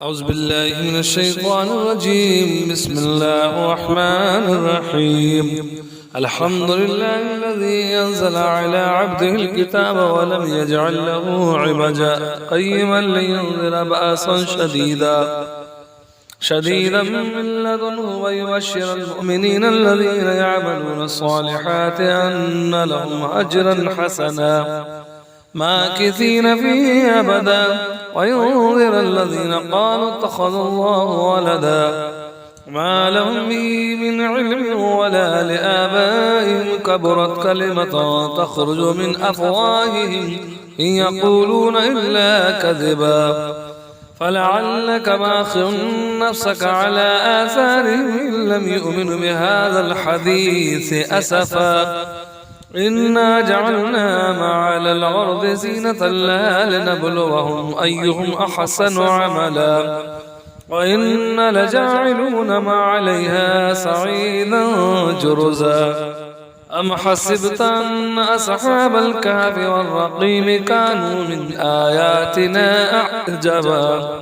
أعوذ بالله من الشيطان الرجيم. بسم الله الرحمن الرحيم. الحمد لله الذي أنزل على عبده الكتاب ولم يجعل له عوجا قيما لينذر بأسا شديدا من لدنه ويبشر المؤمنين الذين يعملون الصالحات أن لهم أجرا حسنا ماكثين فيه أبدا وينذر الذين قالوا اتخذ الله ولدا ما لهم به من علم ولا لآبائهم كبرت كلمة تخرج من أفواههم إن يقولون إلا كذبا فلعلك باخع نفسك على آثارهم إن لم يؤمنوا بهذا الحديث أسفا إنا جعلنا ما على الأرض زينة لها لنبلوهم أيهم أحسن عملا وإنا لجاعلون ما عليها صعيدا جرزا أم حسبت أن أصحاب الكهف والرقيم كانوا من آياتنا أعجبا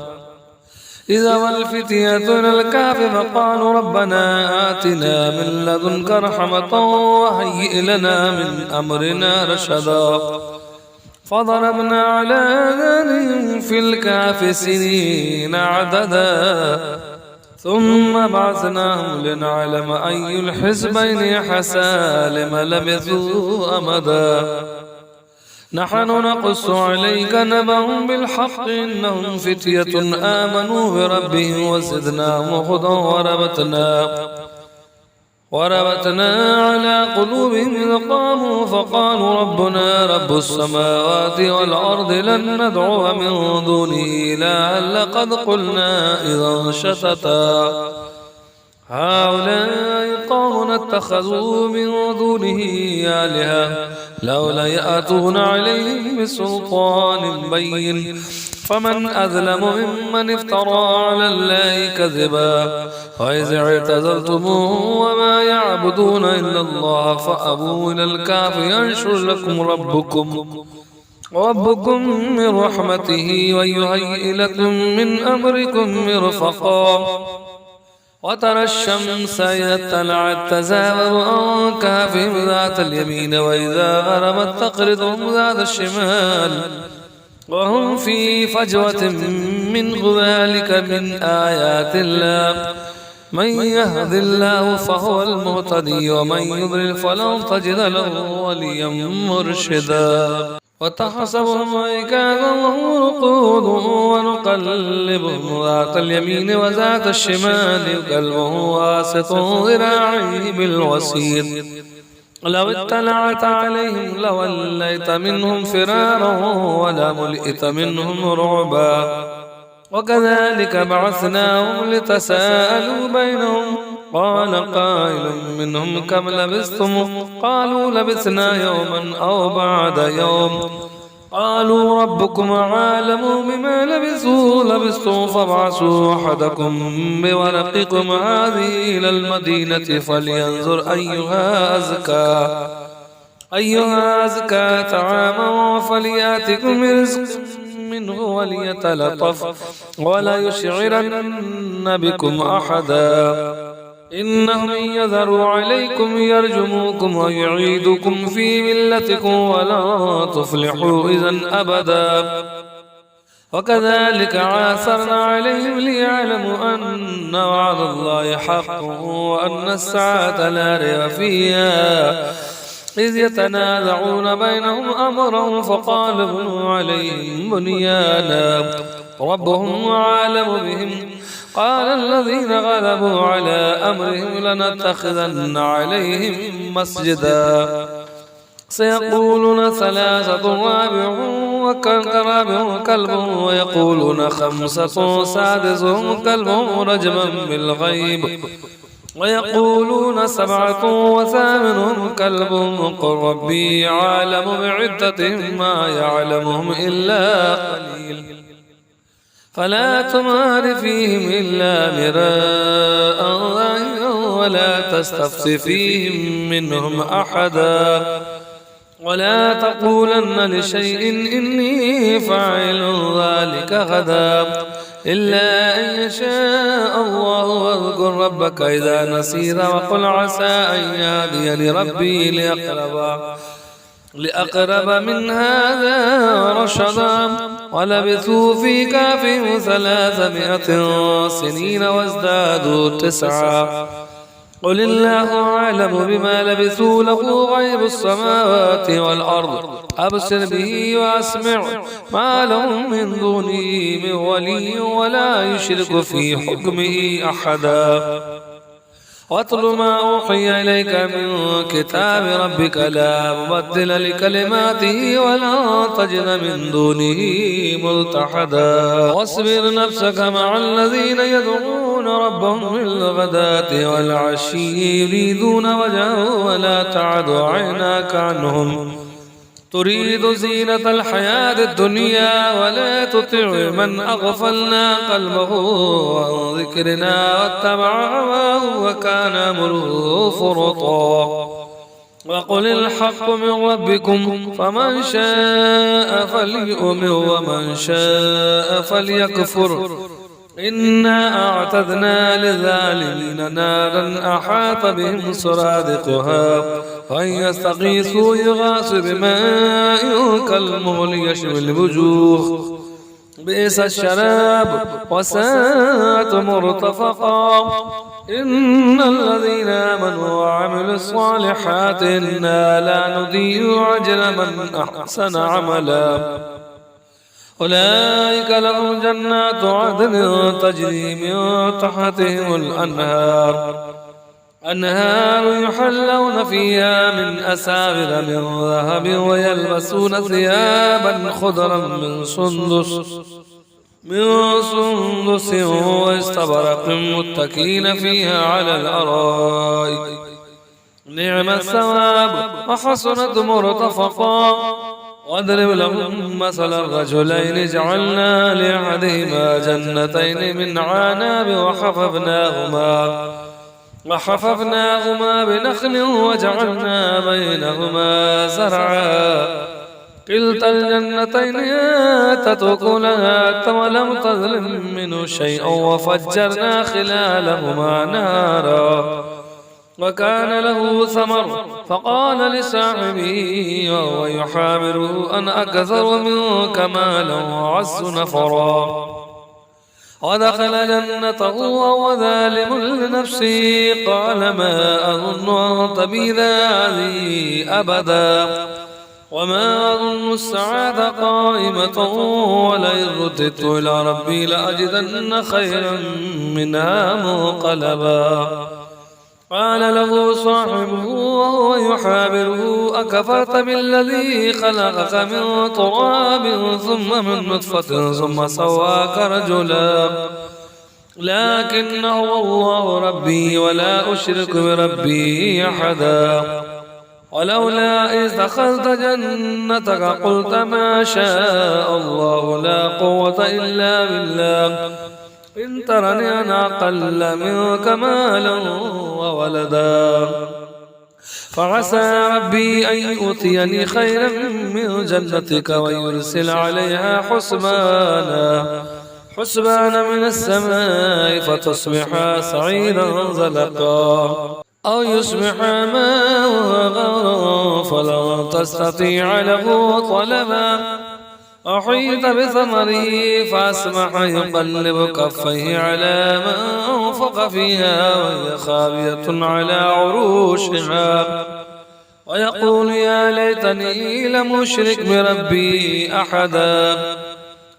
إذا والفتية إلى الكهف فقالوا ربنا آتنا من لدنك رحمة وهيئ لنا من أمرنا رشدا فضربنا على آذانهم في الكهف سنين عددا ثم بعثناهم لنعلم أي الحزبين حسى لم لبثوا أمدا نحن نقص عليك نبأهم بالحق إنهم فتية آمنوا بربهم وزدناهم هدى وربتنا على قلوبهم إذ قاموا فقالوا ربنا رب السماوات والأرض لن ندعو من دونه إلها لقد قلنا إذا شتتا هؤلاء قوم اتخذوا من دونه آلهة لولا يأتون عليهم بسلطان بين فمن أظلم ممن افترى على الله كذبا وإذ اعتزلتموه وما يعبدون إلا الله فأبوا إلى الكهف ينشر لكم ربكم من رحمته ويهيئ لكم من أمركم مرفقا وترى الشمس إذا طلعت تزاور عن كهفهم ذات اليمين وإذا غربت تقرضهم ذات الشمال وهم في فجوة من ذلك من آيات الله من يهد الله فهو المهتدي ومن يضلل فلن تجد له وليا مرشدا وتحسبهم أيقاظا وهم رقود ونقلبهم ذات اليمين وذات الشمال وقلبهم واسط ذراعيه بالوسيط لو اطلعت عليهم لوليت منهم فرارا ولملئت منهم رعبا وكذلك بعثناهم لتساءلوا بينهم قال قائل منهم كم لبثتم قالوا لبثنا يوما أو بعد يوم قالوا ربكم عالم بما لبثوا فابعثوا أحدكم بورقكم هذه إلى المدينة فلينظر أيها أزكى طعاما فليأتكم رزق منه وليتلطف ولا يشعرن بكم أحدا إنهم يذروا عليكم يرجموكم ويعيدكم في ملتكم ولا تفلحوا إذن أبدا وكذلك عاثرنا عليهم ليعلموا أن وعد الله حق وأن الساعة لا ريب فيها إذ يتنازعون بينهم أمرهم فقال ابنوا عليهم بنيانا ربهم عالم بهم قال الذين غلبوا على أمرهم لنتخذن عليهم مسجدا سيقولون ثلاثة رابعهم كلبهم ويقولون خمسة سادسهم كلبهم رجما بالغيب ويقولون سبعة وثامنهم كلبهم قل ربي عالم بعدتهم ما يعلمهم إلا قليل فلا تمار فيهم إلا مراء ولا تستفت فيهم منهم أحدا ولا تقولن لشيء إني فاعل ذلك غدا إلا أن يشاء الله. واذكر ربك إذا نسيت وقل عسى أن يهدي لربي لأقرب من هذا رشدا. ولبثوا في كهفهم 300 سنين وازدادوا 9. قل الله أعلم بما لبثوا له غيب السماوات والأرض أبصر به وأسمع ما لهم من دونه من ولي ولا يشرك في حكمه أحدا. واتل ما أوحي إليك من كتاب ربك لا مبدل لكلماته ولا تجد من دونه ملتحدا. واصبر نفسك مع الذين يدعون ربهم بالغداة والعشي يريدون وجهه ولا تعد عيناك عنهم تريد زينة الحياة الدنيا. ولا تطع من أغفلنا قلبه عن ذكرنا واتبع هواه وكان أمره فرطا. وقل الحق من ربكم فمن شاء فليؤمن ومن شاء فليكفر. إنا أعتدنا للظالمين نارا أحاط بهم سرادقها وإن يستغيثوا يغاثوا بماء كالمهل يشوي الوجوه بئس الشراب وساءت مرتفقا. إن الذين آمنوا وعملوا الصالحات إنا لا نضيع أجر من أحسن عملا. أولئك لهم جنات عدن تجري من تحتهم الأنهار يحلون فيها من أساور من ذهب ويلبسون ثيابا خضرا من سندس واستبرق متكئين فيها على الأرائك نعم الثواب وحسنت مرتفقا. واضرب لهم مثل الرجلين جعلنا لأحدهما جنتين من عناب وحففناهما بنخل وجعلنا بينهما زرعا كلتا الجنتين آتت أكلها ولم تظلم منه شيئا وفجرنا خلالهما نهرا. وكان له ثمر فقال لصاحبه وهو يحاوره أنا أكثر منك مالا وأعز نفرا. ودخل جنته وهو ظالم لنفسه قال ما أظن أن تبيد هذه أبدا وما أظن الساعة قائمة ولئن رددت إلى ربي لأجدن خيرا منها منقلبا. قال له صاحبه وهو يحاوره أكفرت بالذي خلقك من تراب ثم من نطفة ثم سواك رجلا لكن هو الله ربي ولا أشرك بربي أحدا. ولولا إذ دخلت جنتك قلت ما شاء الله لا قوة إلا بالله إن ترني أنا أقل منك مالا وولدا. فعسى ربي أن يؤتيني خيرا من جنتك ويرسل عليها حسبانا من السماء فتصبح صعيدا زلقا أو يصبح ماء غورا فلن تستطيع له طلبا. أحيط بثمره فأصبح يقلب كفيه على ما أنفق فيها وهي خاوية على عروشها ويقول يا ليتني لم أشرك بربي أحدا.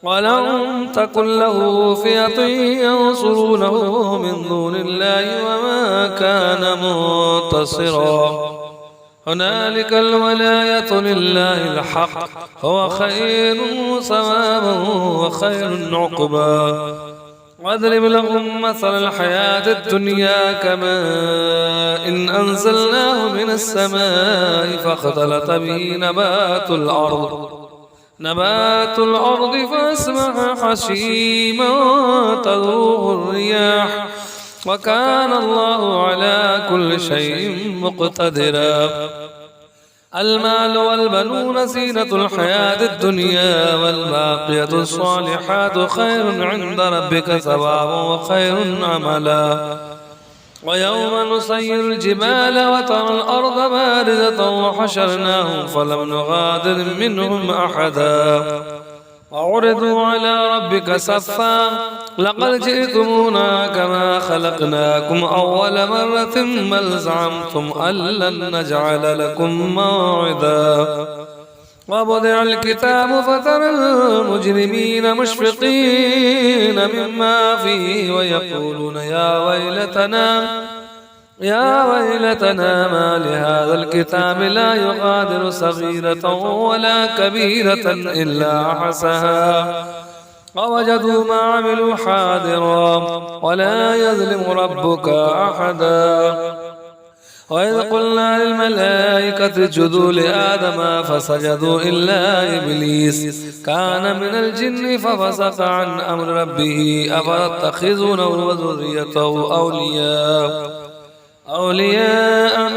ولم تكن له فئة ينصرونه من دون الله وما كان منتصرا. هنالك الولاية لله الحق هو خير ثوابا وخير عقبا. واضرب لهم مثل الحياة الدنيا كماء إن أنزلناه من السماء فاختلط به نبات الأرض فأصبح حشيما تذروه الرياح وكان الله على كل شيء مقتدرا. المال والبنون زينة الحياة الدنيا والباقية الصالحات خير عند ربك ثوابا وخير عملا. ويوم نسير الجبال وترى الأرض باردة وحشرناهم فلم نغادر منهم أحدا وعرضوا على ربك صفا لقد جئتمونا كما خلقناكم أول مرة بل زعمتم أن لن نجعل لكم موعدا. ووضع الكتاب فترى المجرمين مشفقين مما فيه ويقولون يا ويلتنا ما لهذا الكتاب لا يغادر صغيرة ولا كبيرة إلا أحصاها ووجدوا ما عملوا حاضرا ولا يظلم ربك أحدا. وإذ قلنا للملائكة اسجدوا لآدم فسجدوا إلا إبليس كان من الجن ففسق عن أمر ربه أفتتخذونه وذريته أولياء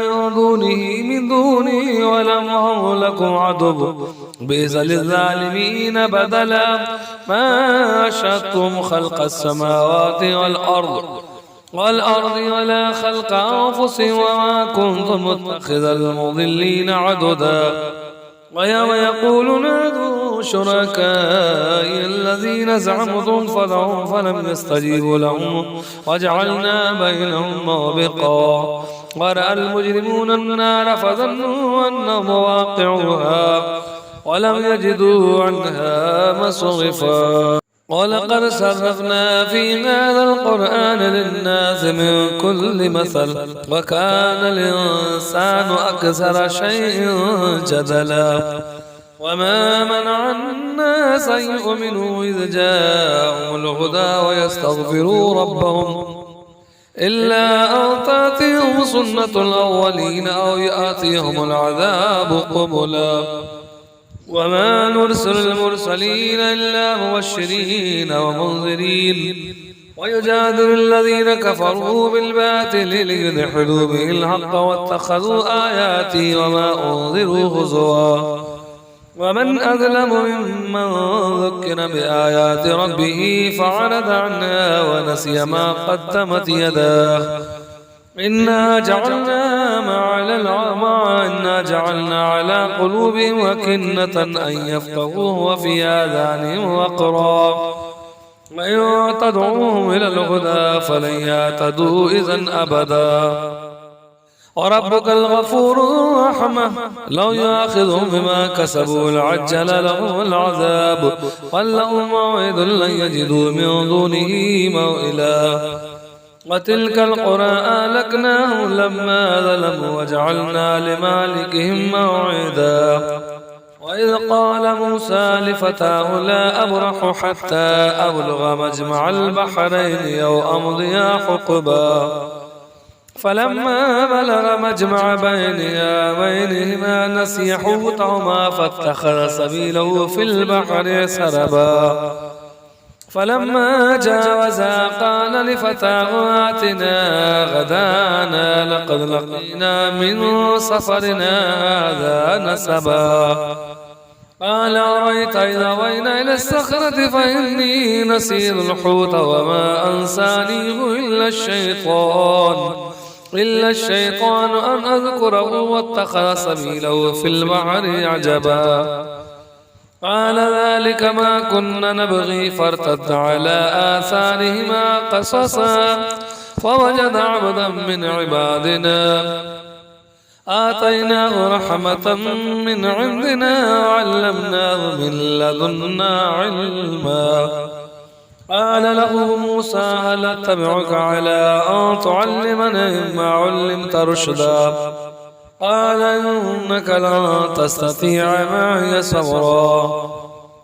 من دوني ولم هم لكم عدو بئس للظالمين بدلا. ما أشهدتم خلق السماوات والأرض ولا خلق أنفسهم وما كنتم متخذ المضلين عددا. ويوم يقولون ادعوا شركائي الذين زعمتم فدعوهم فلم يستجيبوا لهم وجعلنا بينهم موبقا. ورأى المجرمون النار فظنوا أنهم واقعوها ولم يجدوا عنها مصرفا. ولقد صرفنا في هذا القرآن للناس من كل مثل وكان الإنسان أكثر شيء جدلا. وما منع الناس أن يؤمنوا إذ جاءهم الهدى ويستغفروا ربهم إلا أن تأتيهم سنة الأولين أو يأتيهم العذاب قبلا. وما نرسل المرسلين إلا مبشرين ومنذرين ويجادل الذين كفروا بالباطل ليدحضوا به الحق واتخذوا آياتي وما أنذروا هزوا. ومن أظلم ممن ذكر بآيات ربه فعرض عنها ونسي ما قدمت يداه. إنا جعلنا على قلوبهم أكنة أن يفقهوه وفي آذانهم وقرا وإن تدعوهم إلى الهدى فلن يهتدوا إذا أبدا. وربك الغفور الرحمة لو يؤاخذهم بما كسبوا لعجل لهم العذاب ولهم موعد لن يجدوا من دونه موئلا. وتلك القرى أهلكناهم لما ظلموا وجعلنا لمالكهم موعدا. وإذ قال موسى لفتاه لا أبرح حتى أبلغ مجمع البحرين أو أمضي حقبا فلما بلغ مجمع بينهما نسي حوتهما فاتخذ سبيله في البحر سربا. فلما جاوزا قال لفتاه آتنا غدانا لقد لقينا من سفرنا هذا نسبا. قال أرأيت إذا أوينا إلى الصخرة فإني نسيت الحوت وما أنسانيه إلا الشيطان أن أذكره واتخذ سبيله في البحر عجبا. قال ذلك ما كنا نبغي فارتد على آثارهما قصصا فوجد عبدا من عبادنا آتيناه رحمة من عندنا وعلمناه من لدنا علما. قال له موسى هل أتبعك على أن تعلمني مما علمت رشدا. قال إنك لن تستطيع معي صبرا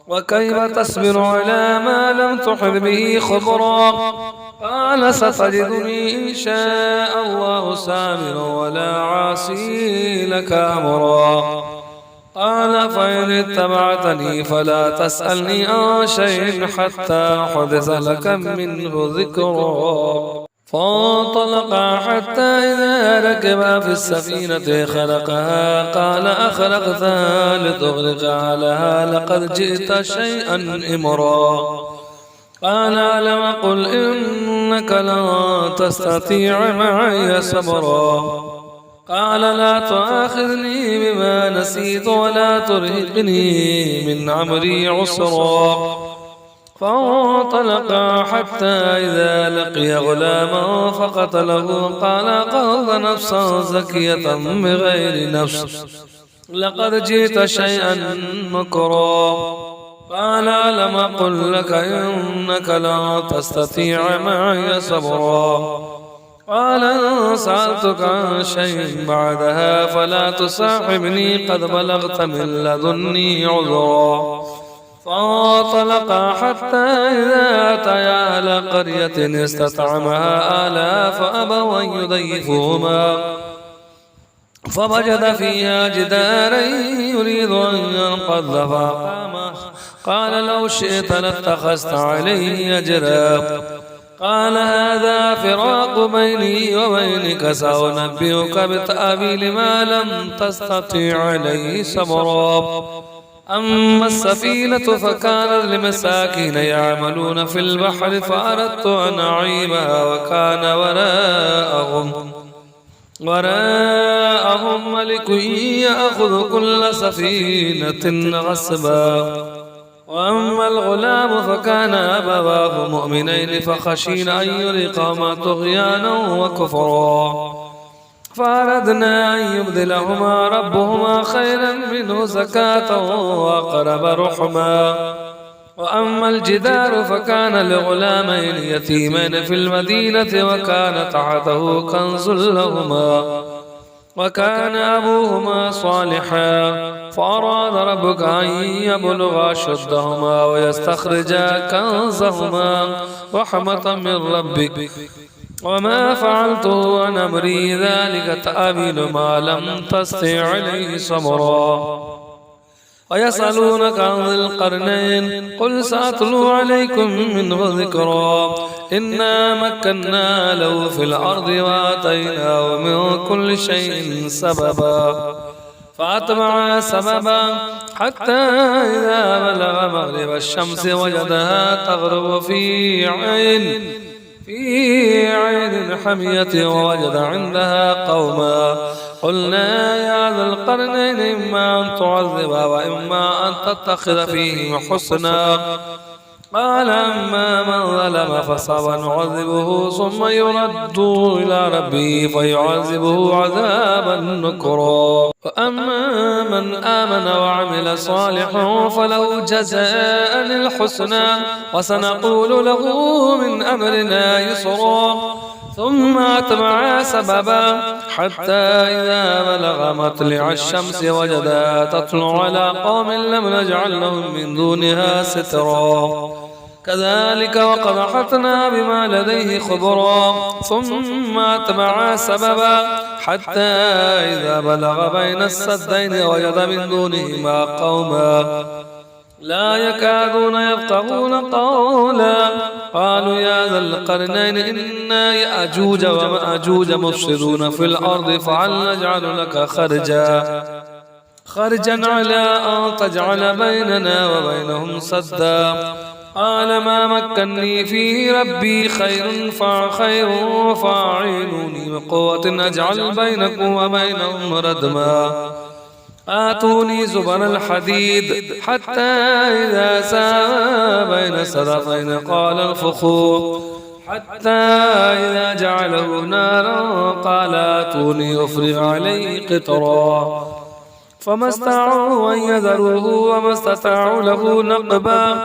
وكيف تصبر على ما لم تحط به خبرا. قال ستجدني إن شاء الله صابرا ولا عاصي لك أمرا. قال فإن اتبعتني فلا تسألني عن شيء حتى أحدث لك منه ذكرا. فانطلقا حتى إذا ركبا في السفينة خرقها قال أخرقتها لتغرق أهلها لقد جئت شيئا إمرا. قال ألم أقل إنك لن تستطيع معي صبرا. قال لا تؤاخذني بما نسيت ولا ترهقني من أمري عسرا. فانطلقا حتى إذا لقي غلاما فقتله قال قتلت نفسا زكية بغير نفس لقد جئت شيئا نكرا. قال ألم أقل لك إنك لا تستطيع معي صبرا. قال إن سألتك عن شيء بعدها فلا تصاحبني قد بلغت من لدني عذرا. فانطلقا حتى إذا أتيا أهل قرية استطعمها آلا فأبوا أن يضيفوهما فوجد فيها جدارا يريد أن ينقض فأقامه. قال لو شئت لاتخذت عليه أجرا. قال هذا فراق بيني وبينك سأنبئك بتأويل ما لم تستطع عليه صبرا. أما السفينة فكانت لمساكين يعملون في البحر فأردت أن أعيبها وكان وراءهم ملك يأخذ كل سفينة غصبا. وأما الغلام فكان أبواه مؤمنين فخشينا أن يرهقهما طغيانا وكفرا. فأردنا أن يبدلهما ربهما خيرا منه زكاة وأقرب رحما. وأما الجدار فكان لغلامين يتيمين في المدينة وكان تحته كنز لهما وكان أبوهما صالحا. فأراد ربك أن يبلغا أشدهما ويستخرجا كنزهما رحمة من ربك وما فعلته عن أمري ذلك تأويل ما لم تستطع عليه صبرا. ويسألونك عن ذي القرنين قل سأتلو عليكم منه ذكرا. إنا مكنا له في الأرض وآتيناه من كل شيء سببا. فأتبع سببا حتى إذا بلغ مغرب الشمس وجدها تغرب في عين حمية ووجد عندها قوما. قلنا يا ذا القرنين إما أن تعذب وإما أن تتخذ فيهم حسنا. قال أما من ظلم فسوف نعذبه ثم يرد إلى ربه فيعذبه عذابا نكرا. وأما من آمن وعمل صالحا فله جزاء الحسنى وسنقول له من أمرنا يسرا. ثم أتبع سببا حتى إذا بلغ مطلع الشمس وجدها تطلع على قوم لم نجعل لهم من دونها سترا. كذلك وقد أحطنا بما لديه خبرا. ثم أتبع سببا حتى إذا بلغ بين السدين وجد من دونهما قوما لا يكادون يفقهون قولا. قالوا يا ذا القرنين إن يأجوج ومأجوج مفسدون في الأرض فهل نجعل لك خرجا على أن تجعل بيننا وبينهم سدا. قال ما مكني فيه ربي خير فاعينوني بقوة أجعل بينكم وبينهم ردما. آتوني زبر الحديد حتى إذا ساوى بين الصدفين قال انفخوا حتى إذا جعله نارا قال آتوني أفرغ عليه قطرا. فما استطاعوا أن يذروه وما استطاعوا له نقبا.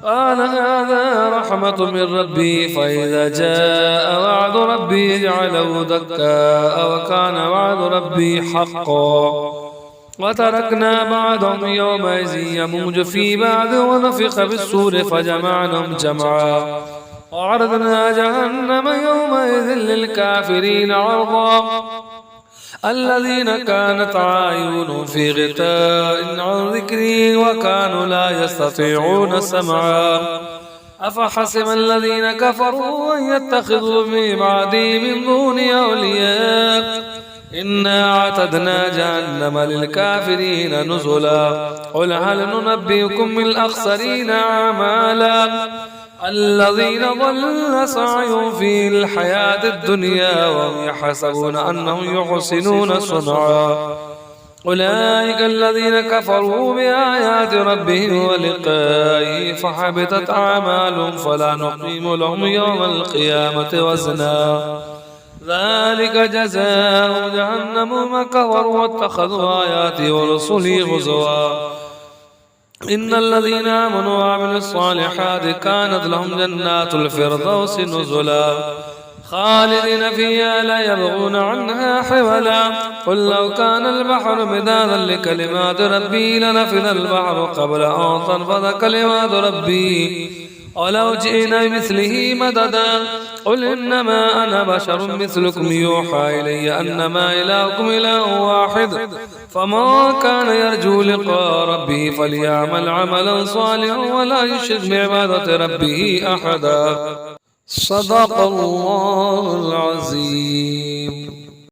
قال هذا رحمة من ربي فإذا جاء وعد ربي جعله دكاء وكان وعد ربي حقا. وتركنا بعضهم يومئذ يموج في بعض ونفخ بالصور فجمعناهم جمعا. وعرضنا جهنم يومئذ للكافرين عرضا. الذين كانت أعينهم في غطاء عن ذكري وكانوا لا يستطيعون سمعا. أفحسب الذين كفروا أن يتخذوا من بعدي من دون أولياء إنا اعتدنا جهنم للكافرين نزلا قل هل ننبئكم بالأخسرين أعمالا الذين ضل سعيهم في الحياة الدنيا وهم يحسبون أنهم يحسنون صنعا أولئك الذين كفروا بآيات ربهم ولقائه فحبطت أعمالهم فلا نقيم لهم يوم القيامة وزنا ذلك جزاء جهنم ما كفروا واتخذوا آياتي ورسلي هزوا إن الذين آمنوا وعملوا الصالحات كانت لهم جنات الفردوس نزلا خالدين فيها لا يبغون عنها حولا قل لو كان البحر مدادا لكلمات ربي لنفذ البحر قبل أن تنفذ كلمات ربي ولو جئنا بمثله مددا قل إنما أنا بشر مثلكم يوحى إلي أنما إلهكم إله واحد فمن كان يرجو لقاء ربه فليعمل عملا صالحا ولا يشرك بعبادة ربه أحدا صدق الله العظيم.